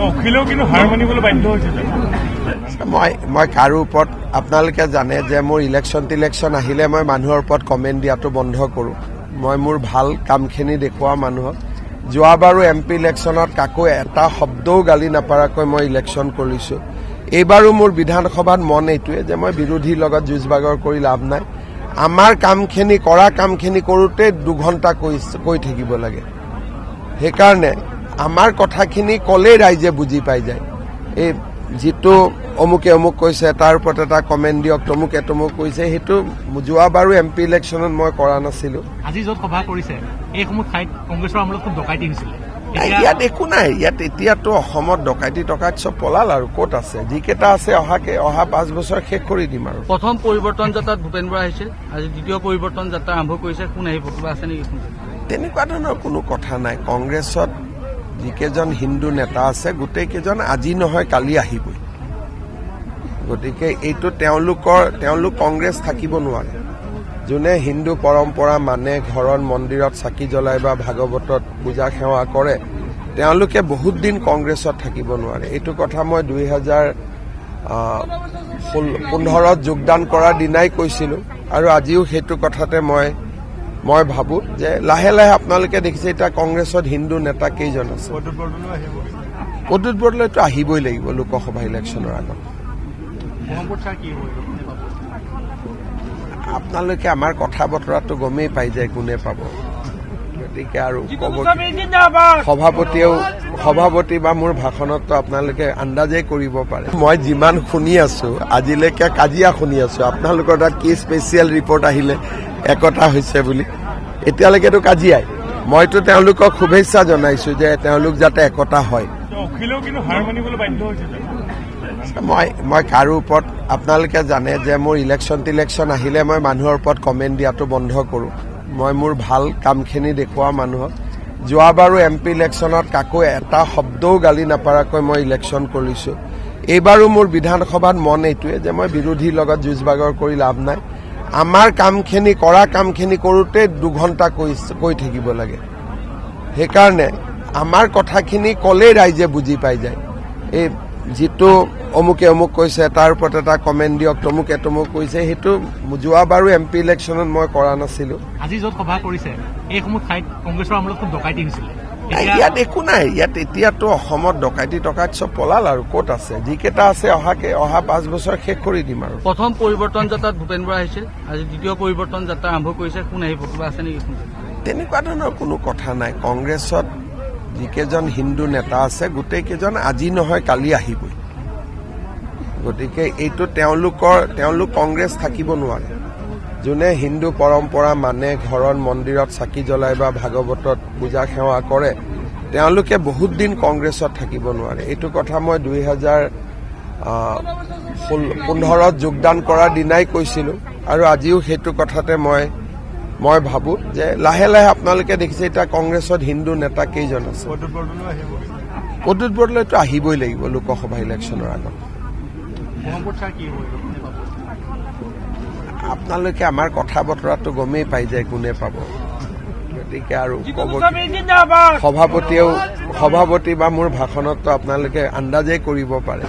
অখিলেও কিন্তু হাৰ মানিবলৈ বাধ্য হৈছে। মই কাৰো ওপৰত আপোনালোকে জানে যে মোৰ ইলেকশ্যন আহিলে মই মানুহৰ ওপৰত কমেণ্ট দিয়াটো বন্ধ কৰোঁ। মই মোৰ ভাল কামখিনি দেখুওৱা মানুহক যোৱাবাৰো MP ইলেকশ্যনত কাকো এটা শব্দও গালি নাপাৰাকৈ মই ইলেকশ্যন কৰিছোঁ। এইবাৰো মোৰ বিধানসভাত মন এইটোৱে যে মই বিৰোধীৰ লগত যুঁজ বাগৰ কৰি লাভ নাই। আমাৰ কামখিনি কৰা কামখিনি কৰোঁতে 2 ঘণ্টা কৈ থাকিব লাগে। সেইকাৰণে আমাৰ কথাখিনি ক'লেই ৰাইজে বুজি পাই যায়। এই যিটো অমুকে অমুক কৈছে তাৰ ওপৰত এটা কমেণ্ট দিয়ক, তমুকে তমুক কৈছে, সেইটো যোৱাবাৰো MP ইলেকশ্যনত মই কৰা নাছিলোঁ। আজি য'ত সভা কৰিছে এইসমূহ ঠাইত কংগ্ৰেছৰ আমোলত খুব ডকাইতি হৈছিল। ইয়াত একো নাই। ইয়াত এতিয়াতো অসমত ডকাইতি চব পলাল আৰু ক'ত আছে? যিকেইটা আছে অহা 5 বছৰ শেষ কৰি দিম আৰু। প্ৰথম পৰিৱৰ্তন যাত্ৰাত ভূপেন বৰা আহিছিল, আজি দ্বিতীয় পৰিৱৰ্তন যাত্ৰা আৰম্ভ কৰিছে। কোন আহিব, কিবা আছে নেকি? তেনেকুৱা ধৰণৰ কোনো কথা নাই। কংগ্ৰেছত যিকেইজন হিন্দু নেতা আছে গোটেইকেইজন আজি নহয় কালি আহিবই। গতিকে এইটো তেওঁলোক কংগ্ৰেছ থাকিব নোৱাৰে। যোনে হিন্দু পৰম্পৰা মানে, ঘৰত মন্দিৰত চাকি জ্বলাই বা ভাগৱতত পূজা সেৱা কৰে, তেওঁলোকে বহুত দিন কংগ্ৰেছত থাকিব নোৱাৰে। এইটো কথা মই 2015ত যোগদান কৰাৰ দিনাই কৈছিলোঁ আৰু আজিও সেইটো কথাতে মই ভাবোঁ যে লাহে লাহে আপোনালোকে দেখিছে এতিয়া কংগ্ৰেছত হিন্দু নেতা কেইজন আছে। প্ৰদ্যুৎ বৰদলৈতো আহিবই লাগিব লোকসভা ইলেকশ্যনৰ আগত। আপোনালোকে আমাৰ কথা বতৰাটো গমেই পাই যায় কোনে পাব। গতিকে আৰু সভাপতি বা মোৰ ভাষণতো আপোনালোকে আন্দাজেই কৰিব পাৰে। মই যিমান শুনি আছো আজিলৈকে কাজিয়া শুনি আছো। আপোনালোকৰ তাত কি স্পেচিয়েল ৰিপৰ্ট আহিলে একতা হৈছে বুলি? এতিয়ালৈকেতো কাজিয়াই। মইতো তেওঁলোকক শুভেচ্ছা জনাইছো যে তেওঁলোক যাতে একতা হয়। অখিলেও কিন্তু হাৰ মানিবলৈ বাধ্য হৈছে। মই কাৰো ওপৰত আপোনালোকে জানে যে মোৰ ইলেকশ্যন আহিলে মই মানুহৰ ওপৰত কমেণ্ট দিয়াটো বন্ধ কৰোঁ। মই মোৰ ভাল কামখিনি দেখুওৱা মানুহক যোৱাবাৰো MP ইলেকশ্যনত কাকো এটা শব্দও গালি নাপাৰাকৈ মই ইলেকশ্যন কৰিছোঁ। এইবাৰো মোৰ বিধানসভাত মন এইটোৱে যে মই বিৰোধীৰ লগত যুঁজ বাগৰ কৰি লাভ নাই। আমাৰ কামখিনি কৰা কামখিনি কৰোঁতে 2 ঘণ্টা কৈ থাকিব লাগে। সেইকাৰণে আমাৰ কথাখিনি ক'লেই ৰাইজে বুজি পাই যায়। এই যিটো অমুকে অমুক কৈছে তাৰ ওপৰত এটা কমেণ্ট দিয়ক, তমুকে তমুক কৈছে, সেইটো যোৱাবাৰো MP ইলেকশ্যনত মই কৰা নাছিলোঁ। আজি য'ত সভা কৰিছে এইসমূহ ঠাইত কংগ্ৰেছৰ আমোলত খুব ডকাইতি হৈছিল। ইয়াত একো নাই। ইয়াত এতিয়াতো অসমত ডকাইতি চব পলাল আৰু ক'ত আছে? যিকেইটা আছে অহা 5 বছৰ শেষ কৰি দিম আৰু। প্ৰথম পৰিৱৰ্তন যাত্ৰাত ভূপেন বৰা আহিছিল, আজি দ্বিতীয় পৰিৱৰ্তন যাত্ৰা আৰম্ভ কৰিছে। কোন আহিব, কিবা আছে নেকি? তেনেকুৱা ধৰণৰ কোনো কথা নাই। কংগ্ৰেছত যিকেইজন হিন্দু নেতা আছে গোটেইকেইজন আজি নহয় কালি আহিবই। গতিকে এইটো তেওঁলোক কংগ্ৰেছ থাকিব নোৱাৰে। যোনে হিন্দু পৰম্পৰা মানে, ঘৰত মন্দিৰত চাকি জ্বলাই বা ভাগৱতত পূজা সেৱা কৰে, তেওঁলোকে বহুত দিন কংগ্ৰেছত থাকিব নোৱাৰে। এইটো কথা মই 2015ত যোগদান কৰাৰ দিনাই কৈছিলোঁ আৰু আজিও সেইটো কথাতে মই ভাবোঁ যে লাহে লাহে আপোনালোকে দেখিছে এতিয়া কংগ্ৰেছত হিন্দু নেতা কেইজন আছে। প্ৰদ্যুৎ বৰদলৈতো আহিবই লাগিব লোকসভা ইলেকশ্যনৰ আগত। আপোনালোকে আমাৰ কথা বতৰাটো গমেই পাই যায় কোনে পাব। গতিকে আৰু সভাপতি বা মোৰ ভাষণতো আপোনালোকে আন্দাজেই কৰিব পাৰে।